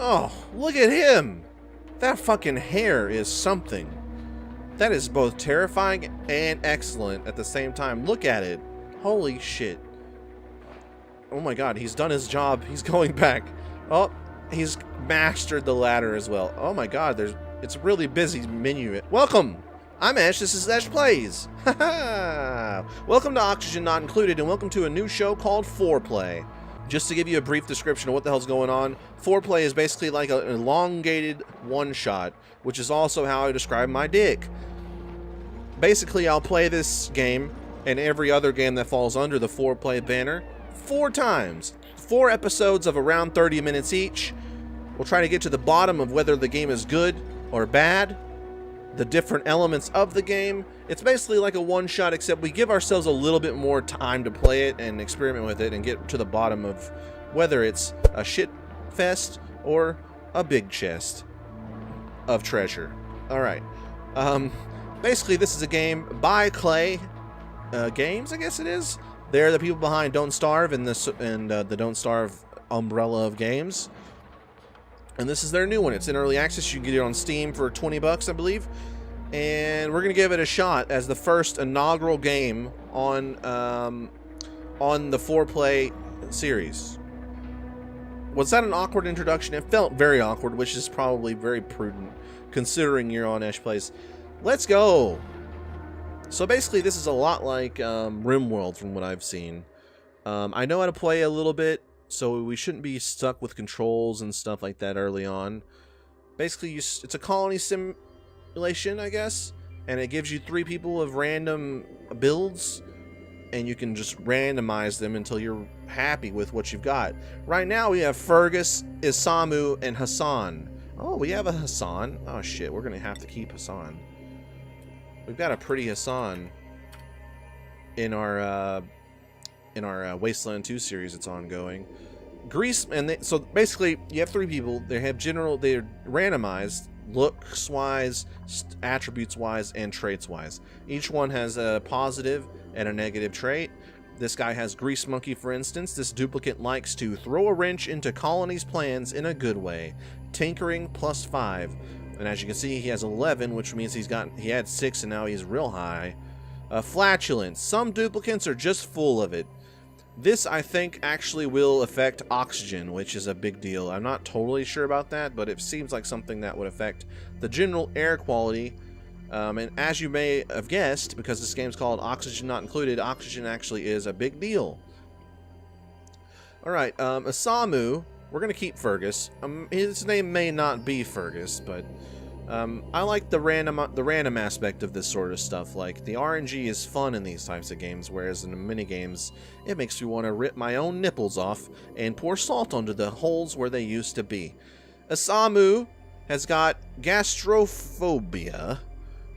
Oh, look at him! That fucking hair is something. That is both terrifying and excellent at the same time. Look at it. Holy shit. Oh my god, he's done his job. He's going back. Oh, he's mastered the ladder as well. Oh my god, it's a really busy menu. Welcome! I'm Ash, this is EchPlays. Haha! Welcome to Oxygen Not Included, and welcome to a new show called Foreplay. Just to give you a brief description of what the hell's going on, Foreplay is basically like an elongated one-shot, which is also how I describe my dick. Basically, I'll play this game and every other game that falls under the Foreplay banner 4 times. 4 episodes of around 30 minutes each. We'll try to get to the bottom of whether the game is good or bad, the different elements of the game. It's basically like a one-shot, except we give ourselves a little bit more time to play it and experiment with it and get to the bottom of whether it's a shit fest or a big chest of treasure. Alright. Basically, this is a game by Klei Games, I guess it is. They're the people behind Don't Starve and the Don't Starve umbrella of games. And this is their new one. It's in early access. You can get it on Steam for 20 bucks, I believe. And we're going to give it a shot as the first inaugural game on the Foreplay series. Was that an awkward introduction? It felt very awkward, which is probably very prudent considering you're on EchPlays. Let's go! So basically, this is a lot like RimWorld from what I've seen. I know how to play a little bit, so we shouldn't be stuck with controls and stuff like that early on. Basically, it's a colony simulation, I guess, and it gives you 3 people of random builds, and you can just randomize them until you're happy with what you've got. Right now, we have Fergus, Isamu, and Hassan. Oh, we have a Hassan. Oh shit, we're gonna have to keep Hassan. We've got a pretty Hassan in our Wasteland 2 series that's ongoing. Grease, and so basically you have 3 people. They're randomized looks wise, attributes wise, and traits wise. Each one has a positive and a negative trait. This guy has Grease Monkey, for instance. This duplicate likes to throw a wrench into colony's plans in a good way. Tinkering +5. And as you can see, he has 11, which means he had 6 and now he's real high. Flatulence. Some duplicates are just full of it. This, I think, actually will affect oxygen, which is a big deal. I'm not totally sure about that, but it seems like something that would affect the general air quality. And as you may have guessed, because this game's called Oxygen Not Included, oxygen actually is a big deal. Alright, Isamu, we're going to keep Fergus. His name may not be Fergus, but I like the random aspect of this sort of stuff. Like, the RNG is fun in these types of games, whereas in the minigames, it makes me want to rip my own nipples off and pour salt onto the holes where they used to be. Isamu has got gastrophobia.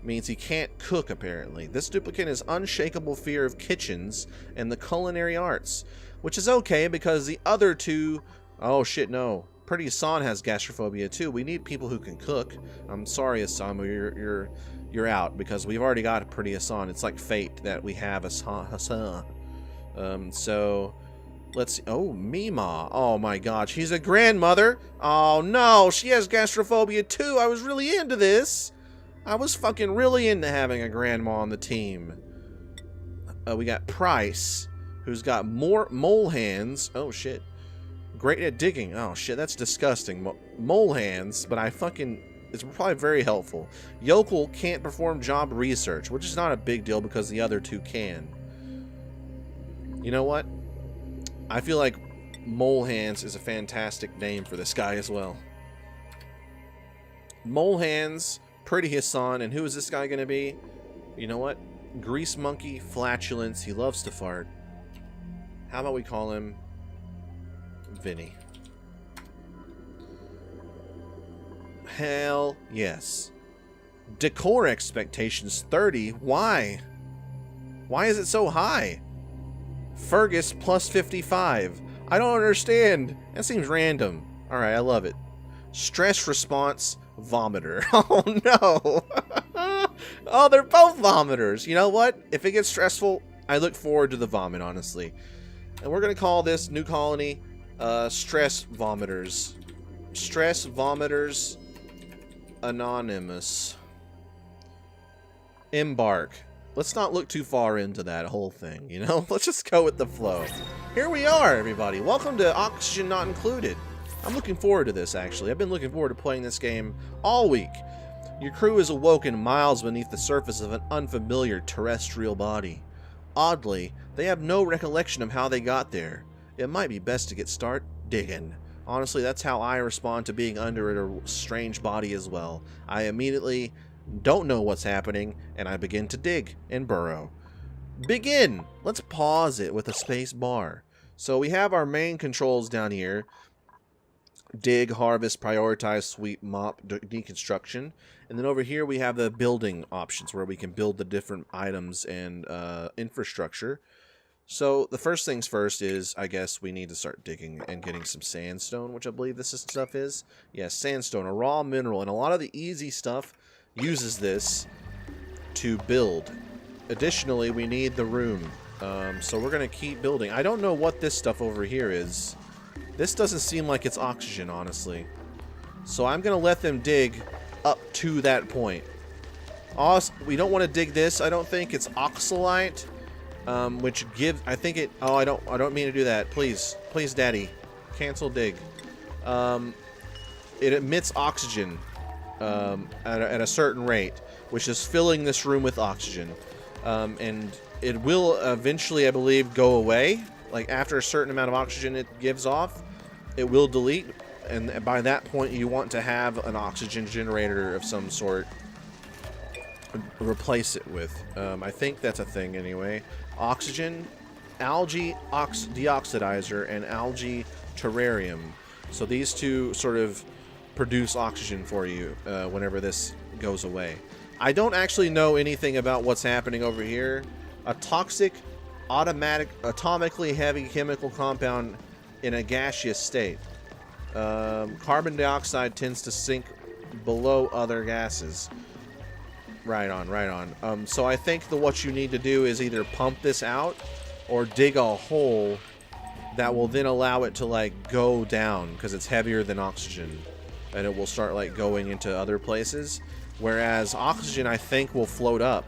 Means he can't cook, apparently. This duplicate has unshakable fear of kitchens and the culinary arts, which is okay because the other 2... Oh shit, no. Pretty Hassan has gastrophobia too. We need people who can cook. I'm sorry, Isamu, you're out because we've already got a Pretty Hassan. It's like fate that we have Hassan. So let's see. Oh, Mima. Oh my god, she's a grandmother. Oh no, she has gastrophobia too. I was really into this. I was fucking really into having a grandma on the team. We got Price, who's got more mole hands. Oh shit. Great at digging. Oh shit, that's disgusting. Mole hands, but it's probably very helpful. Yokel can't perform job research, which is not a big deal because the other 2 can. You know what? I feel like Mole Hands is a fantastic name for this guy as well. Mole Hands, Pretty Hassan, and who is this guy gonna be? You know what? Grease Monkey, Flatulence, he loves to fart. How about we call him Vinny? Hell yes. Decor expectations 30. Why? Why is it so high? Fergus +55. I don't understand. That seems random. Alright, I love it. Stress response, vomiter. Oh no. Oh, they're both vomiters. You know what? If it gets stressful, I look forward to the vomit, honestly. And we're going to call this new colony Stress Vomiters. Stress Vomiters Anonymous. Embark. Let's not look too far into that whole thing, you know? Let's just go with the flow. Here we are, everybody. Welcome to Oxygen Not Included. I'm looking forward to this, actually. I've been looking forward to playing this game all week. Your crew is awoken miles beneath the surface of an unfamiliar terrestrial body. Oddly, they have no recollection of how they got there. It might be best to start digging. Honestly, that's how I respond to being under a strange body as well. I immediately don't know what's happening, and I begin to dig and burrow. Begin! Let's pause it with a space bar. So we have our main controls down here. Dig, harvest, prioritize, sweep, mop, deconstruction. And then over here we have the building options where we can build the different items and infrastructure. So the first things first is, I guess, we need to start digging and getting some sandstone, which I believe this stuff is. Yeah, sandstone, a raw mineral. And a lot of the easy stuff uses this to build. Additionally, we need the room. So we're going to keep building. I don't know what this stuff over here is. This doesn't seem like it's oxygen, honestly. So I'm going to let them dig up to that point. Also, we don't want to dig this. I don't think it's oxalite, which gives... I think it... Oh, I don't mean to do that. Please. Please, Daddy. Cancel dig. It emits oxygen at a certain rate, which is filling this room with oxygen. And it will eventually, I believe, go away. Like, after a certain amount of oxygen it gives off, it will delete, and by that point you want to have an oxygen generator of some sort replace it with. I think that's a thing anyway. Oxygen, algae deoxidizer, and algae terrarium. So these two sort of produce oxygen for you whenever this goes away. I don't actually know anything about what's happening over here. A toxic atomically heavy chemical compound in a gaseous state. Carbon dioxide tends to sink below other gases. Right on, right on. So I think what you need to do is either pump this out or dig a hole that will then allow it to like go down because it's heavier than oxygen, and it will start like going into other places. Whereas oxygen, I think, will float up.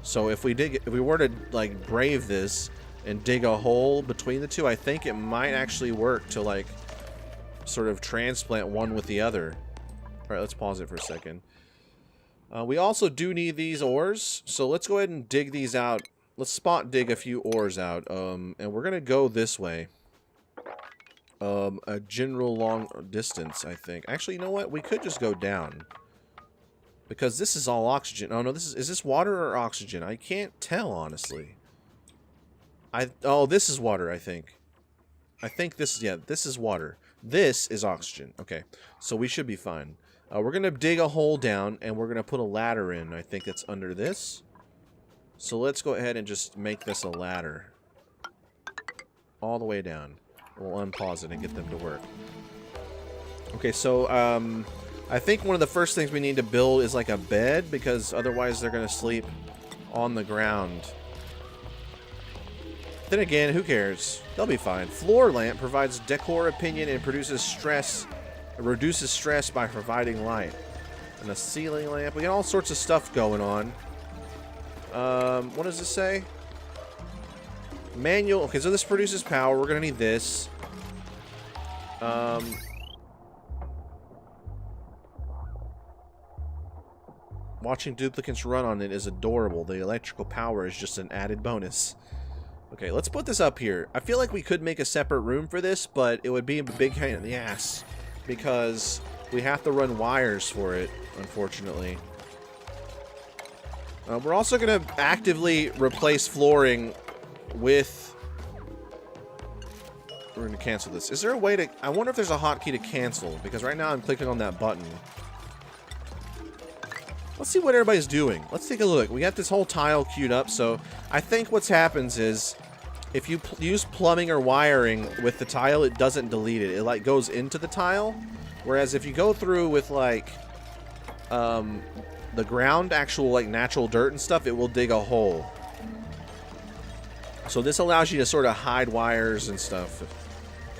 So if we were to like brave this and dig a hole between the two, I think it might actually work to like sort of transplant one with the other. All right, let's pause it for a second. We also do need these ores, so let's go ahead and dig these out. Let's spot dig a few ores out, and we're gonna go this way. A general long distance, I think. Actually, you know what? We could just go down. Because this is all oxygen. Oh no, is this water or oxygen? I can't tell, honestly. Oh, this is water, I think. I think this is water. This is oxygen. Okay, so we should be fine. We're gonna dig a hole down, and we're gonna put a ladder in. I think it's under this. So let's go ahead and just make this a ladder. All the way down. We'll unpause it and get them to work. Okay, so, I think one of the first things we need to build is like a bed, because otherwise they're going to sleep on the ground. Then again, who cares? They'll be fine. Floor lamp provides decor opinion and reduces stress by providing light. And a ceiling lamp. We got all sorts of stuff going on. What does this say? Manual. Okay, so this produces power. We're going to need this. Watching duplicates run on it is adorable. The electrical power is just an added bonus. Okay, let's put this up here. I feel like we could make a separate room for this, but it would be a big pain in the ass because we have to run wires for it, unfortunately. We're also going to actively replace flooring with... We're going to cancel this. Is there a way to... I wonder if there's a hotkey to cancel, because right now I'm clicking on that button. Let's see what everybody's doing. Let's take a look. We got this whole tile queued up, so I think what happens is if you use plumbing or wiring with the tile, it doesn't delete it. It like goes into the tile, whereas if you go through with like the ground, actual like natural dirt and stuff, it will dig a hole. So this allows you to sort of hide wires and stuff.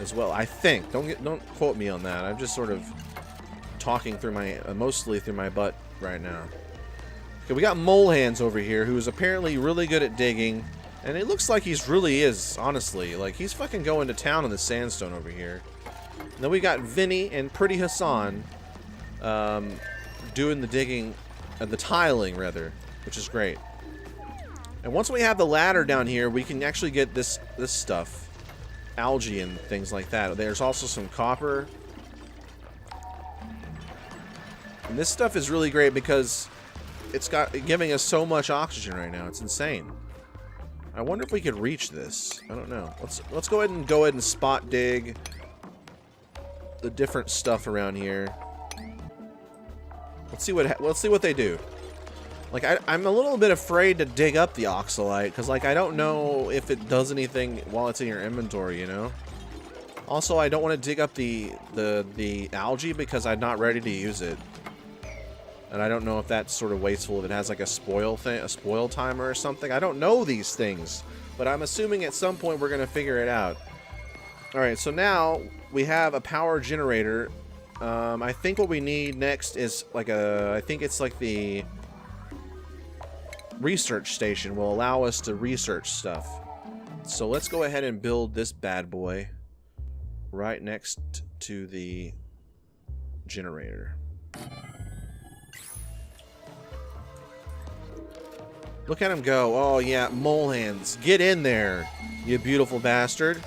as well. I think. Don't quote me on that. I'm just sort of talking through my mostly through my butt right now. Okay, we got Mole Hands over here, who is apparently really good at digging, and it looks like he's really is, honestly. Like, he's fucking going to town on the sandstone over here. And then we got Vinny and Pretty Hassan doing the digging, the tiling rather, which is great. And once we have the ladder down here, we can actually get this stuff, algae and things like that. There's also some copper. And this stuff is really great because it's giving us so much oxygen right now. It's insane. I wonder if we could reach this. I don't know. Let's go ahead and spot dig the different stuff around here. Let's see what they do. Like, I'm a little bit afraid to dig up the oxalite because, like, I don't know if it does anything while it's in your inventory, you know. Also, I don't want to dig up the algae because I'm not ready to use it. And I don't know if that's sort of wasteful, if it has like a spoil timer or something. I don't know these things, but I'm assuming at some point we're going to figure it out. Alright, so now we have a power generator. I think what we need next is like I think it's like the research station will allow us to research stuff. So let's go ahead and build this bad boy right next to the generator. Look at him go. Oh, yeah. Mole Hands. Get in there, you beautiful bastard.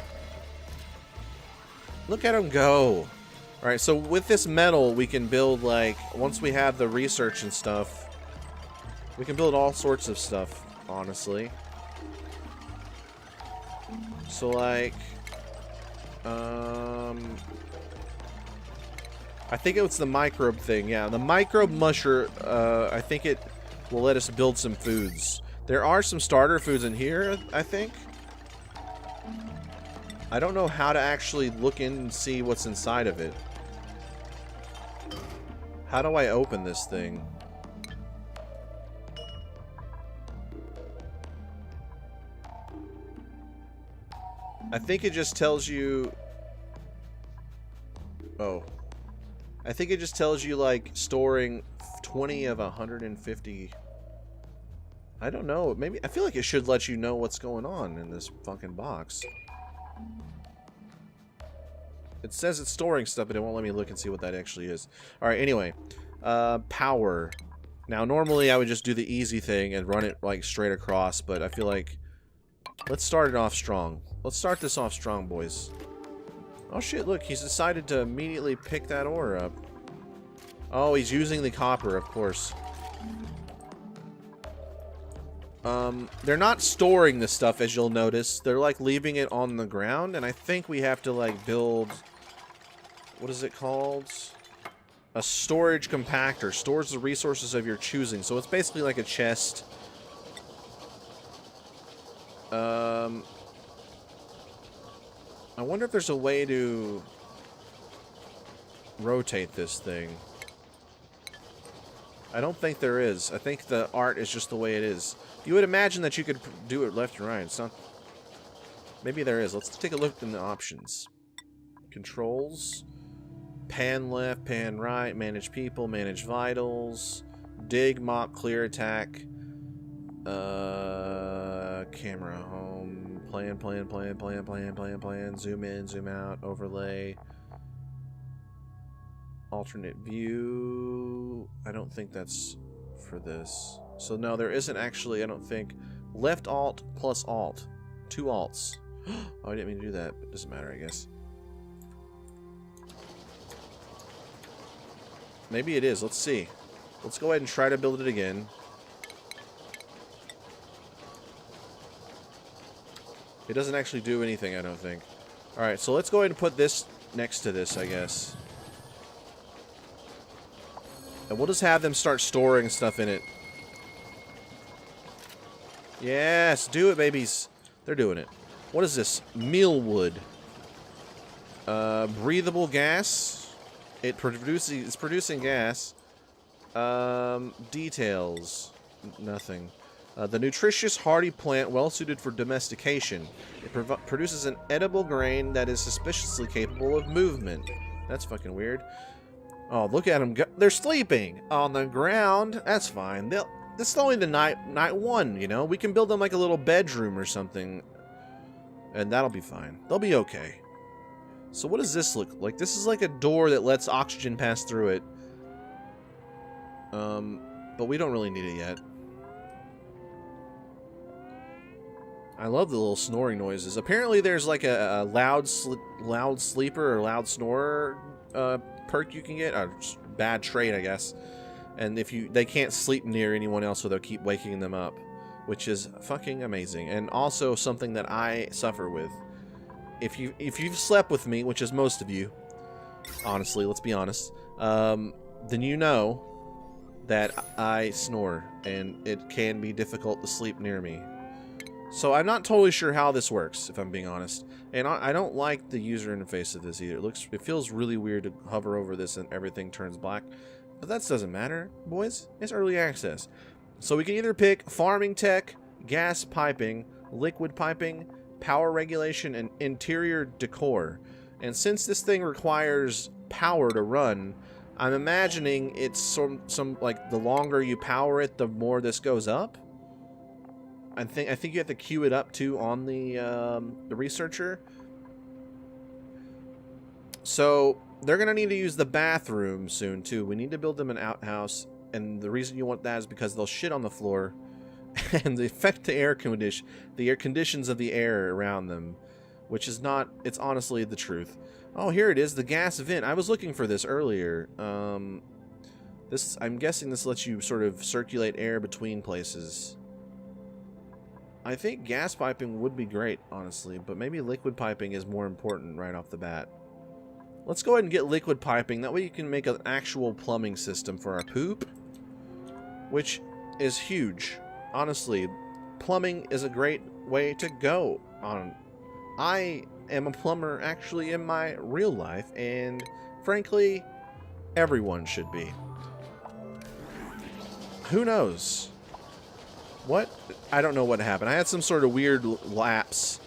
Look at him go. Alright, so with this metal, we can build, like, once we have the research and stuff, we can build all sorts of stuff, honestly. So, like, I think it was the microbe thing. Yeah, the microbe musher, I think it will let us build some foods. There are some starter foods in here, I think. I don't know how to actually look in and see what's inside of it. How do I open this thing? I think it just tells you... Oh. I think it just tells you, like, storing 20 of 150. I don't know. Maybe I feel like it should let you know what's going on in this fucking box. It says it's storing stuff, but it won't let me look and see what that actually is. Alright, anyway. Power. Now, normally I would just do the easy thing and run it, like, straight across, but I feel like... Let's start it off strong. Let's start this off strong, boys. Oh shit, look, he's decided to immediately pick that ore up. Oh, he's using the copper, of course. They're not storing this stuff, as you'll notice. They're, like, leaving it on the ground, and I think we have to, like, build... What is it called? A storage compactor. Stores the resources of your choosing. So it's basically like a chest. I wonder if there's a way to rotate this thing. I don't think there is. I think the art is just the way it is. You would imagine that you could do it left and right. It's not... Maybe there is. Let's take a look in the options. Controls. Pan left, pan right. Manage people, manage vitals. Dig, mop, clear, attack. Camera home. Plan. Zoom in, zoom out. Overlay. Alternate view. I don't think that's for this. So no, there isn't actually, I don't think. Left alt plus alt. 2 alts. Oh, I didn't mean to do that, but it doesn't matter, I guess. Maybe it is. Let's see. Let's go ahead and try to build it again. It doesn't actually do anything, I don't think. Alright, so let's go ahead and put this next to this, I guess. And we'll just have them start storing stuff in it. Yes, do it, babies. They're doing it. What is this? Mealwood. Breathable gas. It's producing gas. Details. Nothing. The nutritious, hardy plant, well suited for domestication. It produces an edible grain that is suspiciously capable of movement. That's fucking weird. Oh, look at them go. They're sleeping on the ground. That's fine. This is only the night one, you know? We can build them like a little bedroom or something. And that'll be fine. They'll be okay. So what does this look like? This is like a door that lets oxygen pass through it. But we don't really need it yet. I love the little snoring noises. Apparently there's like a loud sleeper or loud snorer perk you can get. A bad trait, I guess. And if they can't sleep near anyone else, so they'll keep waking them up, which is fucking amazing. And also something that I suffer with. If you've slept with me, which is most of you, honestly, let's be honest, then you know that I snore, and it can be difficult to sleep near me. So I'm not totally sure how this works, if I'm being honest. And I don't like the user interface of this either. It feels really weird to hover over this and everything turns black. But that doesn't matter, boys. It's early access. So we can either pick farming tech, gas piping, liquid piping, power regulation, and interior decor. And since this thing requires power to run, I'm imagining it's some like the longer you power it, the more this goes up. I think you have to queue it up too on the researcher. So they're gonna need to use the bathroom soon too. We need to build them an outhouse, and the reason you want that is because they'll shit on the floor, and they affect the air conditions of the air around them, which is not. It's honestly the truth. Oh, here it is, the gas vent. I was looking for this earlier. I'm guessing this lets you sort of circulate air between places. I think gas piping would be great, honestly, but maybe liquid piping is more important right off the bat. Let's go ahead and get liquid piping. That way you can make an actual plumbing system for our poop, which is huge. Honestly, plumbing is a great way to go on. I am a plumber actually in my real life, and frankly, everyone should be. Who knows? What? I don't know what happened. I had some sort of weird lapse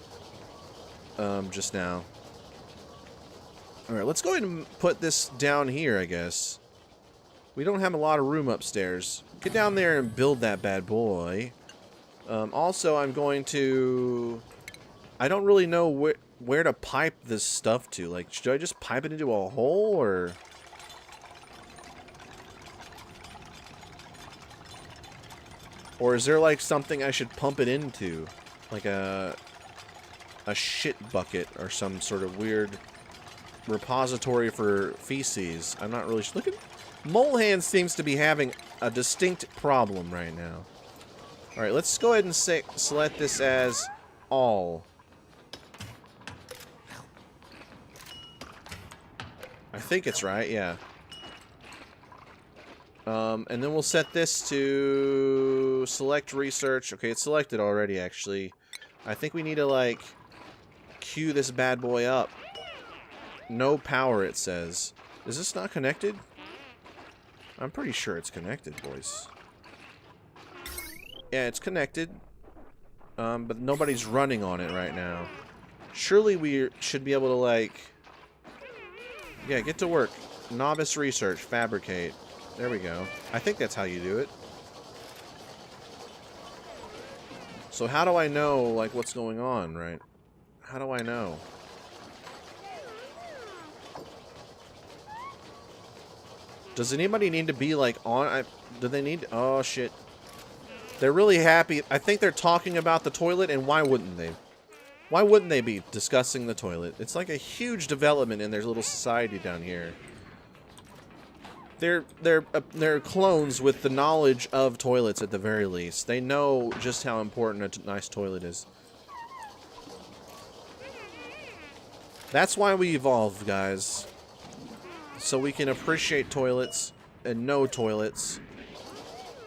just now. Alright, let's go ahead and put this down here, I guess. We don't have a lot of room upstairs. Get down there and build that bad boy. Also, I'm going to... I don't really know where to pipe this stuff to. Like, should I just pipe it into a hole, or... Or is there, like, something I should pump it into? Like a shit bucket or some sort of weird repository for feces. I'm not really... Look at... Molehan seems to be having a distinct problem right now. Alright, let's go ahead and select this as all. I think it's right, yeah. And then we'll set this to select research. Okay, it's selected already, actually. I think we need to, like, queue this bad boy up. No power, it says. Is this not connected? I'm pretty sure it's connected, boys. Yeah, it's connected. But nobody's running on it right now. Surely we should be able to, like... Yeah, get to work. Novice research, fabricate. There we go. I think that's how you do it. So how do I know, like, what's going on, right? How do I know? Does anybody need to be, like, on... do they need... Oh, shit. They're really happy. I think they're talking about the toilet, and why wouldn't they? Why wouldn't they be discussing the toilet? It's like a huge development in their little society down here. They're clones with the knowledge of toilets at the very least. They know just how important a nice toilet is. That's why we evolved, guys. So we can appreciate toilets and know toilets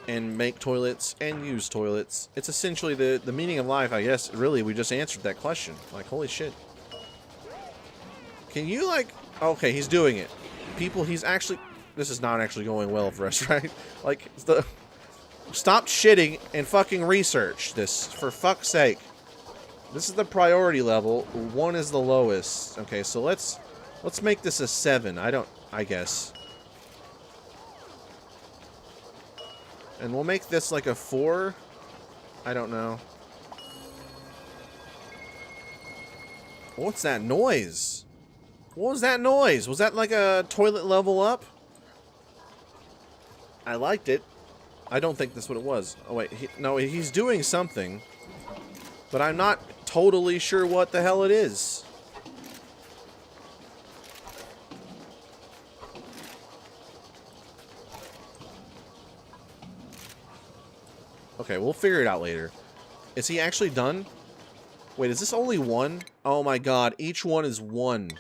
and make toilets and use toilets. It's essentially the meaning of life, I guess. Really, we just answered that question. Like, holy shit. Can you, like... Okay, he's doing it. People, he's actually... This is not actually going well for us, right? Like, Stop shitting and fucking research this, for fuck's sake. This is the priority level. 1 is the lowest. Okay, so let's make this a 7. I guess. And we'll make this like a 4. I don't know. What's that noise? What was that noise? Was that like a toilet level up? I liked it. I don't think that's what it was. Oh wait, no, he's doing something. But I'm not totally sure what the hell it is. Okay, we'll figure it out later. Is he actually done? Wait, is this only 1? Oh my god, each one is 1.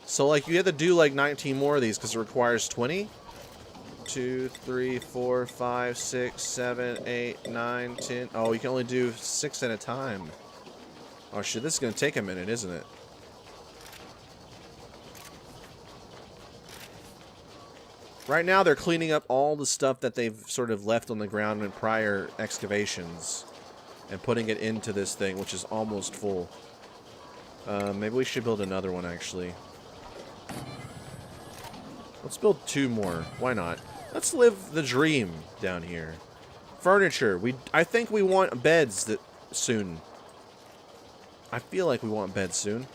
So, like, you have to do, like, 19 more of these because it requires 20? 2, 3, 4, 5, 6, 7, 8, 9, 10. Oh, you can only do 6 at a time. Oh, shit, this is going to take a minute, isn't it? Right now, they're cleaning up all the stuff that they've sort of left on the ground in prior excavations and putting it into this thing, which is almost full. Maybe we should build another one, actually. Let's build 2 more. Why not? Let's live the dream down here. Furniture. I think we want beds soon. I feel like we want beds soon.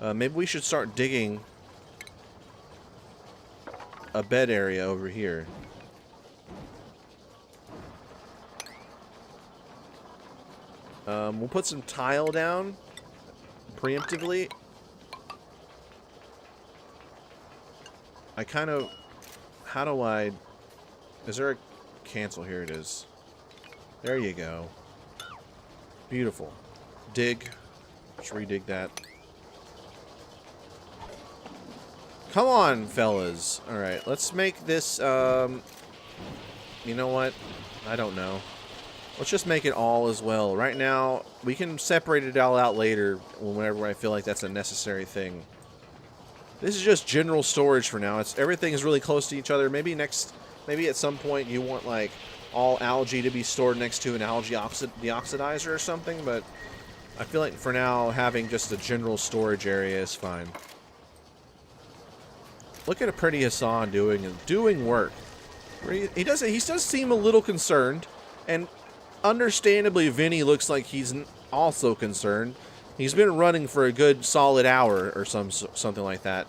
Maybe we should start digging a bed area over here. We'll put some tile down preemptively. I kind of... How do I... Is there a cancel? Here it is. There you go. Beautiful. Dig. Let's redig that. Come on, fellas. Alright, let's make this, you know what? I don't know. Let's just make it all as well. Right now, we can separate it all out later whenever I feel like that's a necessary thing. This is just general storage for now. Everything is really close to each other. Maybe at some point you want like all algae to be stored next to an algae deoxidizer or something, but I feel like for now having just a general storage area is fine. Look at a pretty Hassan doing work. He does seem a little concerned, and understandably Vinny looks like he's also concerned. He's been running for a good solid hour or something like that.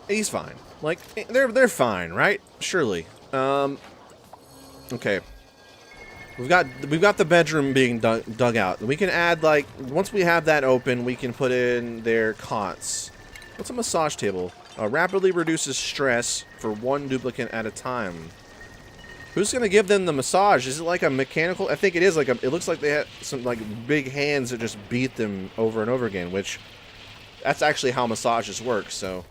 He's fine. Like they're fine, right? Surely. Okay. We've got the bedroom being dug out. We can add, like, once we have that open, we can put in their cots. What's a massage table? Rapidly reduces stress for 1 duplicate at a time. Who's gonna give them the massage? Is it like a mechanical? I think it is like it looks like they have some like big hands that just beat them over and over again, which that's actually how massages work, so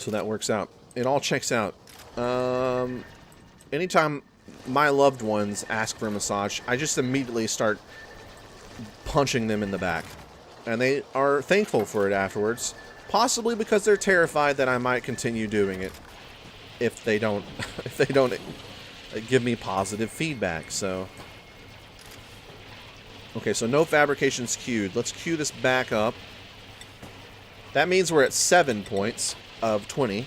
that works out. It all checks out. Anytime my loved ones ask for a massage, I just immediately start punching them in the back. And they are thankful for it afterwards. Possibly because they're terrified that I might continue doing it if they don't give me positive feedback. So okay, so no fabrications queued. Let's queue this back up. That means we're at 7 points of 20.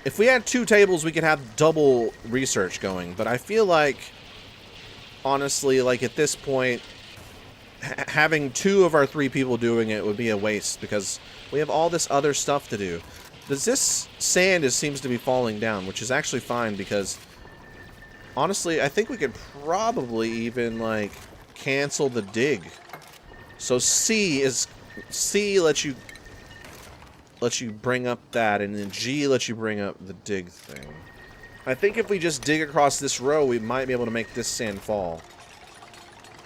If we had 2 tables, we could have double research going, but I feel like, honestly, like at this point, having 2 of our 3 people doing it would be a waste because we have all this other stuff to do. This sand seems to be falling down, which is actually fine because, honestly, I think we could probably even, like, cancel the dig. So C lets you bring up that, and then G lets you bring up the dig thing. I think if we just dig across this row, we might be able to make this sand fall.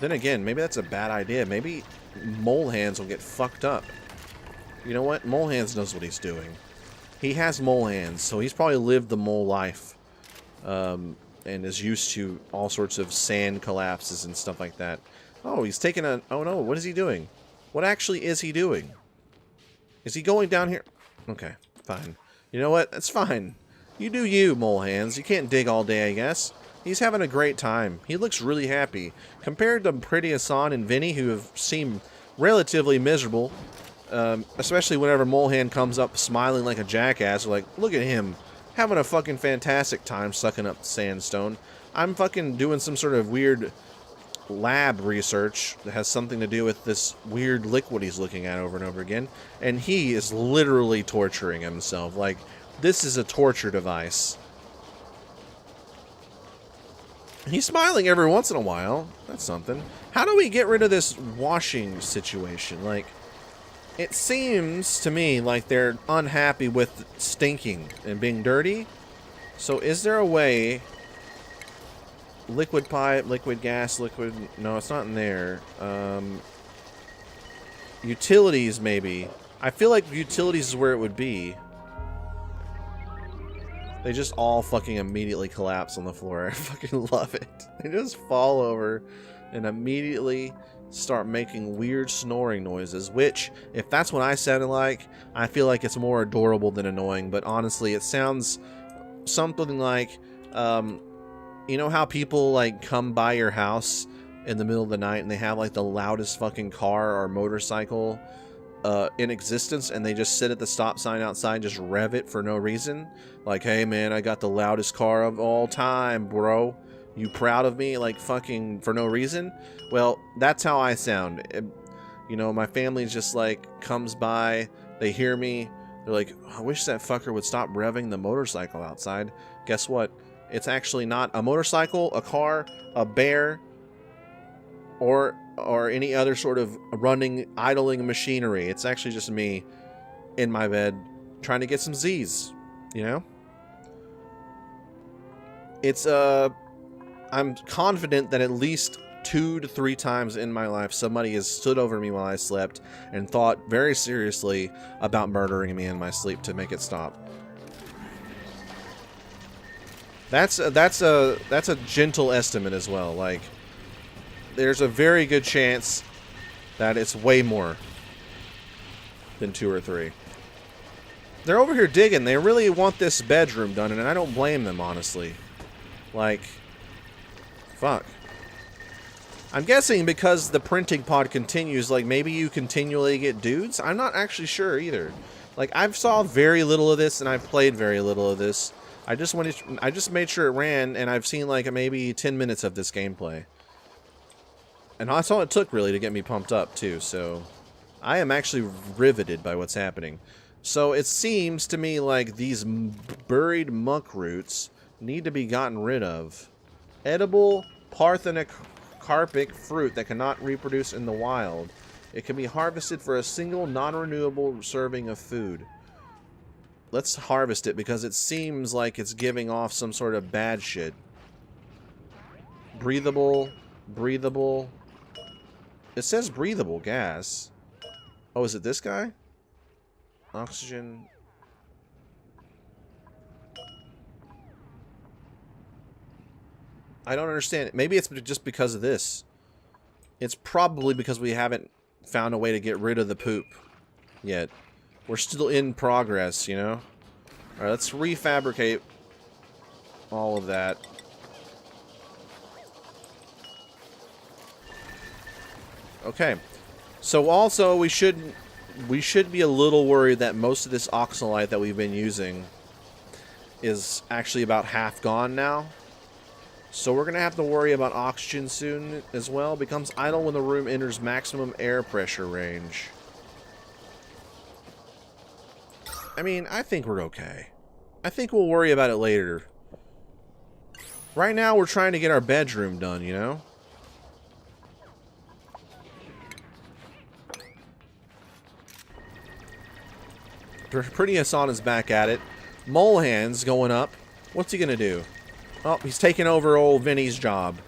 Then again, maybe that's a bad idea. Maybe Mole Hands will get fucked up. You know what? Mole Hands knows what he's doing. He has mole hands, so he's probably lived the mole life. And is used to all sorts of sand collapses and stuff like that. Oh, he's taking a... Oh no, what is he doing? What actually is he doing? Is he going down here? Okay, fine. You know what? That's fine. You do you, Mole Hands. You can't dig all day, I guess. He's having a great time. He looks really happy. Compared to Pretty Hassan and Vinny, who have seemed relatively miserable, especially whenever Mole Hand comes up smiling like a jackass, like, look at him, having a fucking fantastic time sucking up sandstone. I'm fucking doing some sort of weird lab research that has something to do with this weird liquid he's looking at over and over again, and he is literally torturing himself. Like, this is a torture device. He's smiling every once in a while. That's something. How do we get rid of this washing situation? Like, it seems to me like they're unhappy with stinking and being dirty. So is there a way... Liquid pipe, liquid gas, liquid... No, it's not in there. Utilities, maybe. I feel like utilities is where it would be. They just all fucking immediately collapse on the floor. I fucking love it. They just fall over and immediately start making weird snoring noises, which, if that's what I sounded like, I feel like it's more adorable than annoying. But honestly, it sounds something like... you know how people, like, come by your house in the middle of the night and they have, like, the loudest fucking car or motorcycle in existence, and they just sit at the stop sign outside and just rev it for no reason? Like, hey, man, I got the loudest car of all time, bro. You proud of me? Like, fucking for no reason? Well, that's how I sound. You know, my family just, like, comes by, they hear me, they're like, I wish that fucker would stop revving the motorcycle outside. Guess what? It's actually not a motorcycle, a car, a bear, or any other sort of running, idling machinery. It's actually just me in my bed trying to get some Z's, you know? It's, I'm confident that at least 2 to 3 times in my life somebody has stood over me while I slept and thought very seriously about murdering me in my sleep to make it stop. That's a gentle estimate as well. Like, there's a very good chance that it's way more than 2 or 3. They're over here digging. They really want this bedroom done, and I don't blame them, honestly. Like, fuck. I'm guessing because the printing pod continues, like, maybe you continually get dudes? I'm not actually sure either. Like, I've saw very little of this, and I've played very little of this. I just made sure it ran, and I've seen like maybe 10 minutes of this gameplay. And that's all it took really to get me pumped up too, so I am actually riveted by what's happening. So it seems to me like these buried monk roots need to be gotten rid of. Edible parthenocarpic fruit that cannot reproduce in the wild. It can be harvested for a single non-renewable serving of food. Let's harvest it because it seems like it's giving off some sort of bad shit. Breathable. Breathable. It says breathable gas. Oh, is it this guy? Oxygen. I don't understand it. Maybe it's just because of this. It's probably because we haven't found a way to get rid of the poop yet. We're still in progress, you know? Alright, let's refabricate all of that. Okay. So also, we should be a little worried that most of this oxalite that we've been using is actually about half gone now. So we're going to have to worry about oxygen soon as well. Becomes idle when the room enters maximum air pressure range. I mean, I think we're okay. I think we'll worry about it later. Right now, we're trying to get our bedroom done, you know? Pretty Hassan is back at it. Mole Hand's going up. What's he gonna do? Oh, he's taking over old Vinny's job.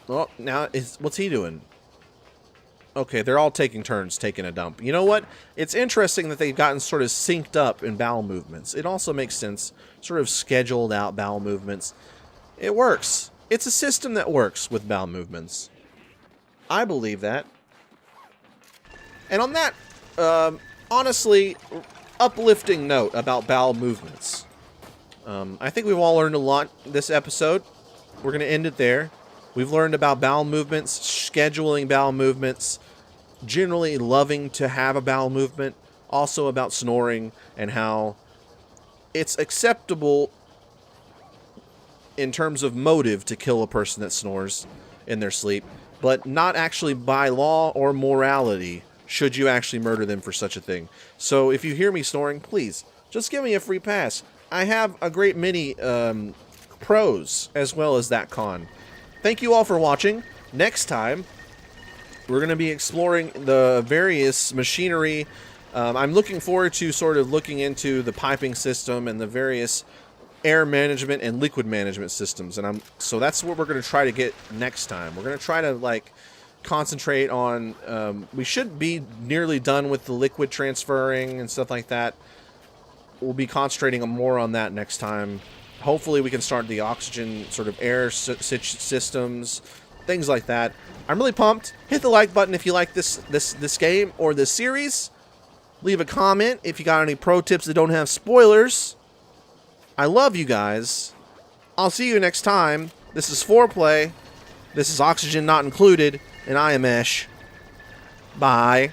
Oh, now, what's he doing? Okay, they're all taking turns taking a dump. You know what? It's interesting that they've gotten sort of synced up in bowel movements. It also makes sense. Sort of scheduled out bowel movements. It works. It's a system that works with bowel movements. I believe that. And on that, honestly, uplifting note about bowel movements. I think we've all learned a lot this episode. We're going to end it there. We've learned about bowel movements, scheduling bowel movements, generally loving to have a bowel movement, also about snoring and how it's acceptable in terms of motive to kill a person that snores in their sleep, but not actually by law or morality should you actually murder them for such a thing. So if you hear me snoring, please, just give me a free pass. I have a great many pros as well as that con. Thank you all for watching. Next time, we're going to be exploring the various machinery. I'm looking forward to sort of looking into the piping system and the various air management and liquid management systems. And so that's what we're going to try to get next time. We're going to try to like concentrate on, we should be nearly done with the liquid transferring and stuff like that. We'll be concentrating more on that next time. Hopefully we can start the oxygen sort of air systems, things like that. I'm really pumped. Hit the like button if you like this game or this series. Leave a comment if you got any pro tips that don't have spoilers. I love you guys. I'll see you next time. This is Foreplay. This is Oxygen Not Included, and I am Esh. Bye.